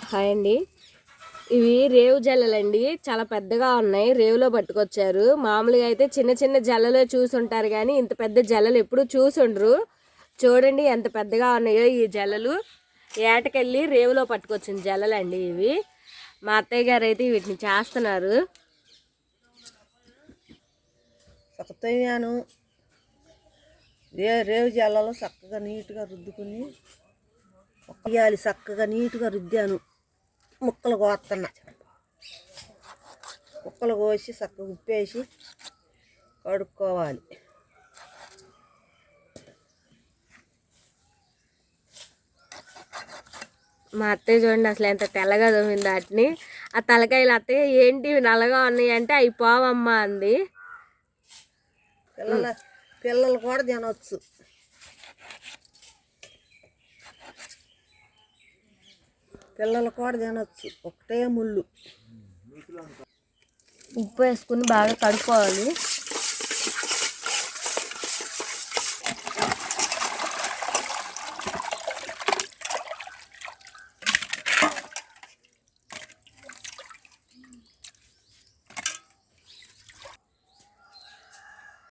Hi అండి. ఇవి రేవు జల్లలండి, చాలా పెద్దగా ఉన్నాయి. రేవులో పట్టుకొచ్చారు. మామూలుగా అయితే చిన్న చిన్న జల్లలు చూసుంటారు కానీ ఇంత పెద్ద జల్లలు ఎప్పుడు చూసుండ్రు. చూడండి ఎంత పెద్దగా ఉన్నాయో ఈ జల్లలు. ఏటకెళ్ళి రేవులో పట్టుకొచ్చిన జల్లలండి ఇవి. మా అత్తయ్య గారు అయితే వీటిని చేస్తున్నారు. రేవు జల్లలో చక్కగా నీట్గా రుద్దుకుని ఉయ్యాలి. చక్కగా నీట్గా రుద్దాను. ముక్కలు కోస్తున్నా. ముక్కలు కోసి చక్కగా ఉప్పేసి కడుక్కోవాలి. మా అత్తయ్య చూడండి అసలు ఎంత తెల్లగా తోమింది వాటిని. ఆ తలకాయలు అత్తయ్య ఏంటి నల్లగా ఉన్నాయి అంటే అవి పోవమ్మా అంది. పిల్లలు కూడా తినవచ్చు. పిల్లలు కూడా తినవచ్చు. ఒకటే ముళ్ళు. ఉప్పు వేసుకుని బాగా కడుక్కోవాలి.